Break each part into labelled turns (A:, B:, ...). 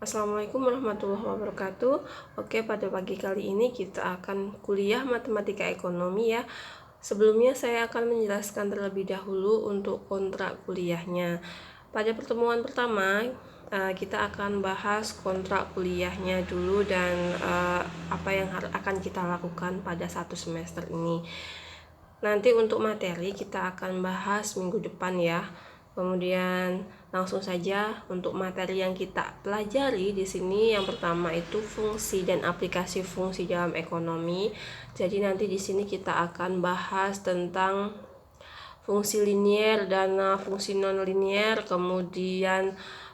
A: Assalamualaikum warahmatullahi wabarakatuh. Oke, pada pagi kali ini kita akan kuliah matematika ekonomi ya. Sebelumnya saya akan menjelaskan terlebih dahulu untuk kontrak kuliahnya. Pada pertemuan pertama, kita akan bahas kontrak kuliahnya dulu dan apa yang akan kita lakukan pada satu semester ini. Nanti untuk materi kita akan bahas minggu depan ya. Kemudian langsung saja untuk materi yang kita pelajari di sini, yang pertama itu fungsi dan aplikasi fungsi dalam ekonomi. Jadi nanti di sini kita akan bahas tentang fungsi linier dan fungsi non linier, kemudian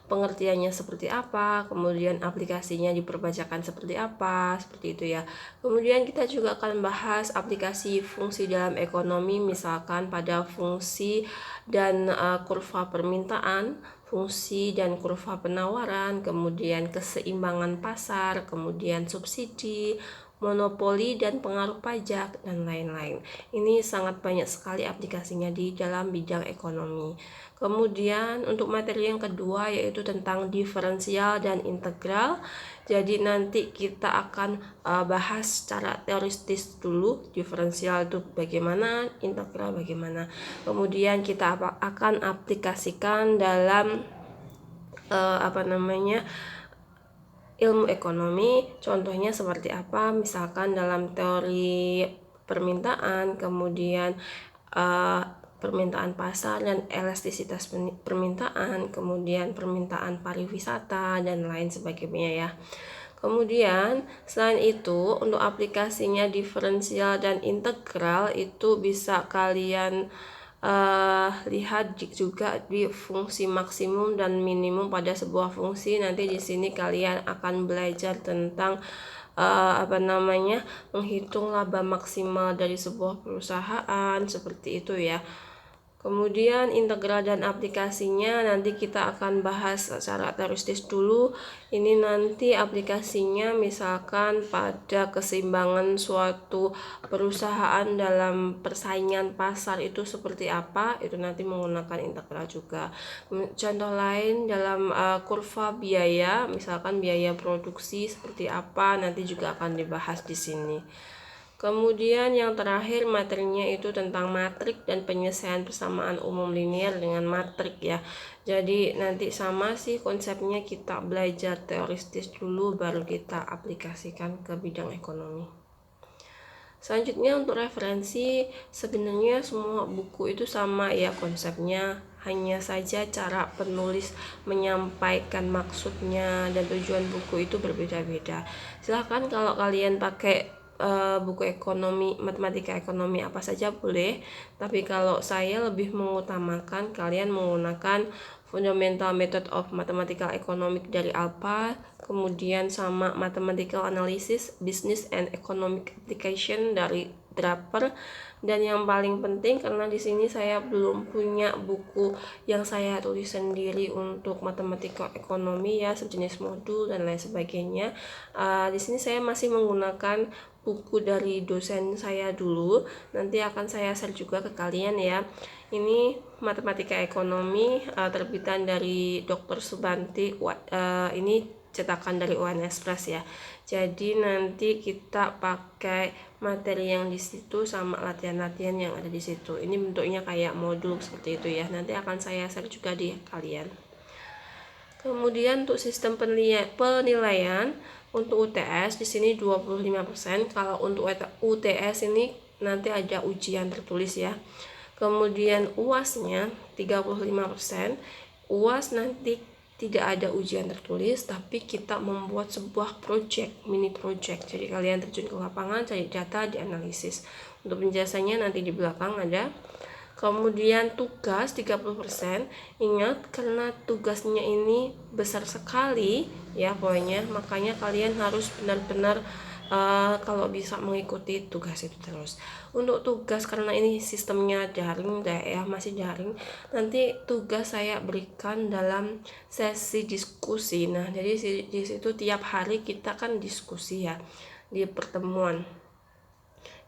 A: pengertiannya seperti apa, kemudian aplikasinya diperbacakan seperti apa, seperti itu ya. Kemudian kita juga akan bahas aplikasi fungsi dalam ekonomi, misalkan pada fungsi dan kurva permintaan, fungsi dan kurva penawaran, kemudian keseimbangan pasar, kemudian subsidi, monopoli dan pengaruh pajak, dan lain-lain. Ini sangat banyak sekali aplikasinya di dalam bidang ekonomi. Kemudian untuk materi yang kedua yaitu tentang diferensial dan integral. Jadi nanti kita akan bahas secara teoritis dulu, diferensial itu bagaimana, integral bagaimana. Kemudian kita akan aplikasikan dalam ilmu ekonomi. Contohnya seperti apa? Misalkan dalam teori permintaan, kemudian permintaan pasar dan elastisitas permintaan, kemudian permintaan pariwisata dan lain sebagainya ya. Kemudian selain itu untuk aplikasinya diferensial dan integral itu bisa kalian lihat juga di fungsi maksimum dan minimum pada sebuah fungsi. Nanti di sini kalian akan belajar tentang menghitung laba maksimal dari sebuah perusahaan, seperti itu ya. Kemudian integral dan aplikasinya nanti kita akan bahas secara teoritis dulu. Ini nanti aplikasinya misalkan pada keseimbangan suatu perusahaan dalam persaingan pasar itu seperti apa, itu nanti menggunakan integral juga. Contoh lain dalam kurva biaya, misalkan biaya produksi seperti apa, nanti juga akan dibahas di sini. Kemudian yang terakhir materinya itu tentang matrik dan penyelesaian persamaan umum linier dengan matrik ya. Jadi nanti sama sih konsepnya, kita belajar teoritis dulu baru kita aplikasikan ke bidang ekonomi. Selanjutnya untuk referensi, sebenarnya semua buku itu sama ya konsepnya, hanya saja cara penulis menyampaikan maksudnya dan tujuan buku itu berbeda-beda. Silahkan kalau kalian pakai buku ekonomi, matematika ekonomi apa saja boleh, tapi kalau saya lebih mengutamakan kalian menggunakan Fundamental Method of Mathematical Economics dari ALPA, kemudian sama Mathematical Analysis, Business and Economic Application dari Draper, dan yang paling penting karena di sini saya belum punya buku yang saya tulis sendiri untuk matematika ekonomi ya, sejenis modul dan lain sebagainya. Di sini saya masih menggunakan buku dari dosen saya dulu, nanti akan saya share juga ke kalian ya. Ini matematika ekonomi terbitan dari Dr. Subanti, ini cetakan dari UN Express ya. Jadi nanti kita pakai materi yang di situ sama latihan-latihan yang ada di situ. Ini bentuknya kayak modul seperti itu ya. Nanti akan saya share juga di kalian. Kemudian untuk sistem penilaian untuk UTS di sini 25%. Kalau untuk UTS ini nanti ada ujian tertulis ya. Kemudian UAS-nya 35%. UAS nanti tidak ada ujian tertulis, tapi kita membuat sebuah mini project. Jadi kalian terjun ke lapangan, cari data, dianalisis. Untuk penjelasannya nanti di belakang ada. Kemudian tugas 30%. Ingat karena tugasnya ini besar sekali ya pokoknya, makanya kalian harus benar-benar kalau bisa mengikuti tugas itu terus. Untuk tugas karena ini sistemnya daring ya, masih daring, nanti tugas saya berikan dalam sesi diskusi. Nah, jadi di situ tiap hari kita kan diskusi ya di pertemuan.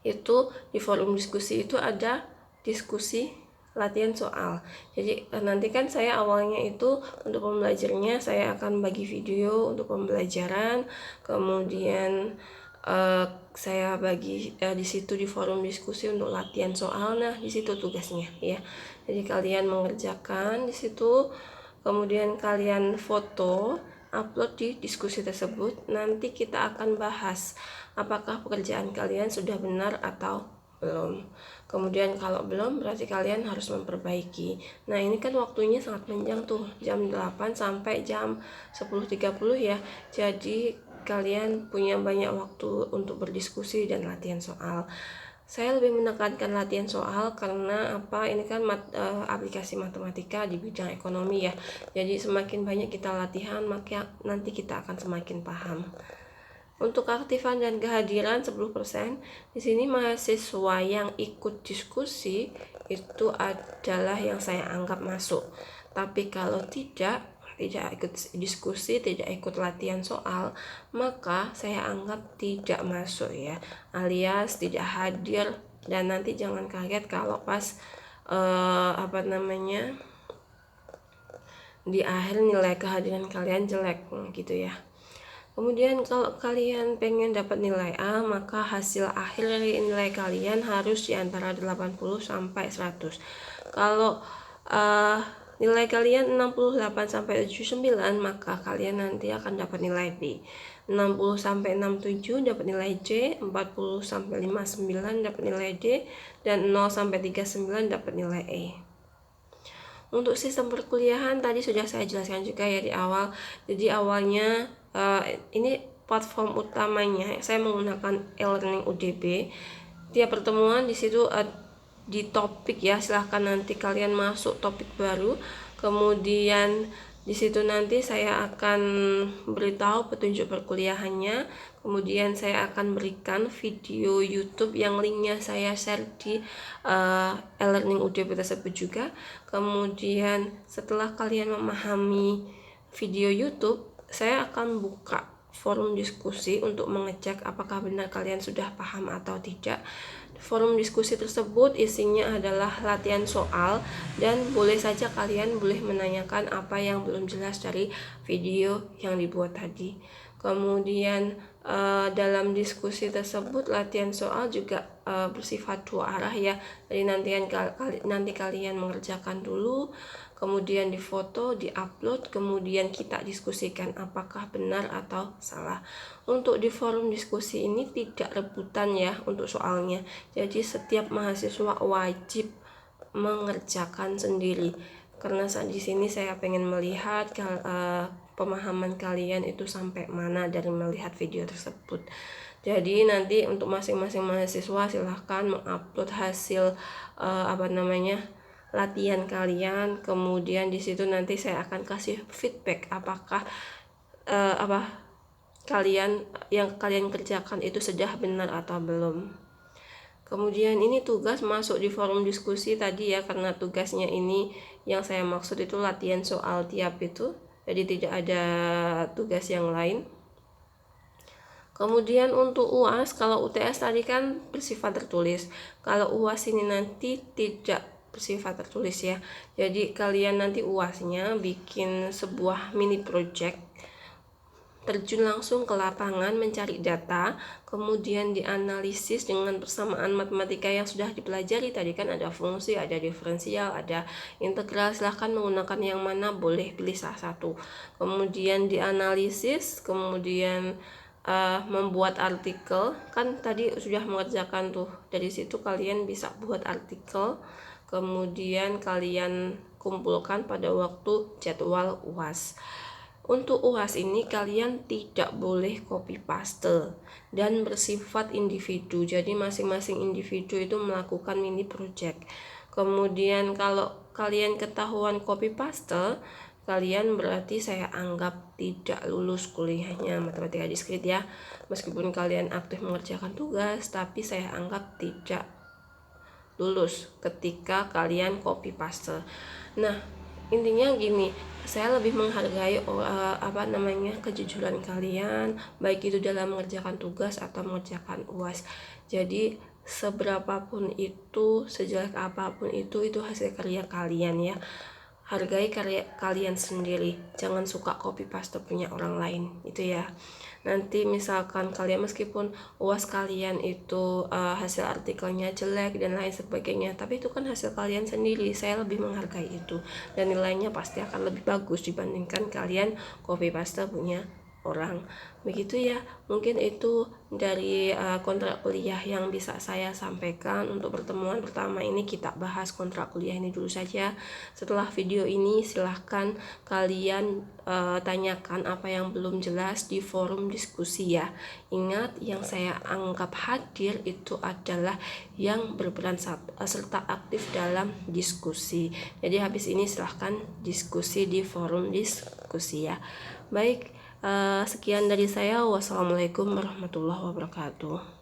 A: Itu di forum diskusi itu ada diskusi latihan soal. Jadi nanti kan saya awalnya itu untuk pembelajarannya saya akan bagi video untuk pembelajaran, kemudian saya bagi di situ di forum diskusi untuk latihan soal. Nah, di situ tugasnya ya. Jadi kalian mengerjakan di situ, kemudian kalian foto, upload di diskusi tersebut. Nanti kita akan bahas apakah pekerjaan kalian sudah benar atau belum. Kemudian kalau belum berarti kalian harus memperbaiki. Nah, ini kan waktunya sangat panjang tuh, jam 8 sampai jam 10.30 ya. Jadi kalian punya banyak waktu untuk berdiskusi dan latihan soal. Saya lebih menekankan latihan soal karena apa? Ini kan aplikasi matematika di bidang ekonomi ya. Jadi semakin banyak kita latihan, maka nanti kita akan semakin paham. Untuk keaktifan dan kehadiran 10%, di sini mahasiswa yang ikut diskusi itu adalah yang saya anggap masuk. Tapi kalau tidak ikut diskusi, tidak ikut latihan soal, maka saya anggap tidak masuk ya, alias tidak hadir. Dan nanti jangan kaget kalau pas di akhir nilai kehadiran kalian jelek gitu ya. Kemudian kalau kalian pengen dapat nilai A, maka hasil akhir dari nilai kalian harus di antara 80 sampai 100. Kalau nilai kalian 68 sampai 79, maka kalian nanti akan dapat nilai B. 60 sampai 67 dapat nilai C, 40 sampai 59 dapat nilai D, dan 0 sampai 39 dapat nilai E. Untuk sistem perkuliahan tadi sudah saya jelaskan juga ya di awal. Jadi awalnya ini platform utamanya saya menggunakan e-learning UDB. Tiap pertemuan di situ di topik ya, silahkan nanti kalian masuk topik baru, kemudian di situ nanti saya akan beritahu petunjuk perkuliahannya, kemudian saya akan berikan video YouTube yang linknya saya share di e-learning UDB tersebut juga. Kemudian setelah kalian memahami video YouTube, saya akan buka forum diskusi untuk mengecek apakah benar kalian sudah paham atau tidak. Forum diskusi tersebut isinya adalah latihan soal, dan boleh saja kalian boleh menanyakan apa yang belum jelas dari video yang dibuat tadi. Kemudian dalam diskusi tersebut latihan soal juga bersifat dua arah ya. Jadi nanti kalian mengerjakan dulu, kemudian difoto, diupload, kemudian kita diskusikan apakah benar atau salah. Untuk di forum diskusi ini tidak rebutan ya untuk soalnya. Jadi setiap mahasiswa wajib mengerjakan sendiri. Karena di sini saya pengen melihat pemahaman kalian itu sampai mana dari melihat video tersebut. Jadi nanti untuk masing-masing mahasiswa silahkan mengupload hasil latihan kalian, kemudian di situ nanti saya akan kasih feedback apakah yang kalian kerjakan itu sudah benar atau belum. Kemudian ini tugas masuk di forum diskusi tadi ya, karena tugasnya ini yang saya maksud itu latihan soal tiap itu, jadi tidak ada tugas yang lain. Kemudian untuk UAS, kalau UTS tadi kan bersifat tertulis, kalau UAS ini nanti tidak bersifat tertulis ya. Jadi kalian nanti UASnya bikin sebuah mini project, terjun langsung ke lapangan mencari data, kemudian dianalisis dengan persamaan matematika yang sudah dipelajari tadi kan, ada fungsi, ada diferensial, ada integral, silahkan menggunakan yang mana, boleh pilih salah satu. Kemudian dianalisis, kemudian membuat artikel, kan tadi sudah mengerjakan tuh, dari situ kalian bisa buat artikel, kemudian kalian kumpulkan pada waktu jadwal UAS. Untuk UAS ini kalian tidak boleh copy paste dan bersifat individu, jadi masing-masing individu itu melakukan mini project. Kemudian kalau kalian ketahuan copy paste, kalian berarti saya anggap tidak lulus kuliahnya matematika diskrit ya. Meskipun kalian aktif mengerjakan tugas, tapi saya anggap tidak lulus ketika kalian copy paste. Nah, intinya gini, saya lebih menghargai kejujuran kalian, baik itu dalam mengerjakan tugas atau mengerjakan UAS. Jadi seberapapun itu, sejelek apapun itu hasil karya kalian ya. Hargai karya kalian sendiri, jangan suka copy paste punya orang lain itu ya. Nanti misalkan kalian meskipun UAS kalian itu hasil artikelnya jelek dan lain sebagainya, tapi itu kan hasil kalian sendiri, saya lebih menghargai itu dan nilainya pasti akan lebih bagus dibandingkan kalian copy paste punya orang. Begitu ya, mungkin itu dari kontrak kuliah yang bisa saya sampaikan. Untuk pertemuan pertama ini kita bahas kontrak kuliah ini dulu saja. Setelah video ini silahkan kalian tanyakan apa yang belum jelas di forum diskusi ya. Ingat, yang saya anggap hadir itu adalah yang berperan serta aktif dalam diskusi. Jadi habis ini silahkan diskusi di forum diskusi ya. Baik, sekian dari saya. Wassalamualaikum warahmatullahi wabarakatuh.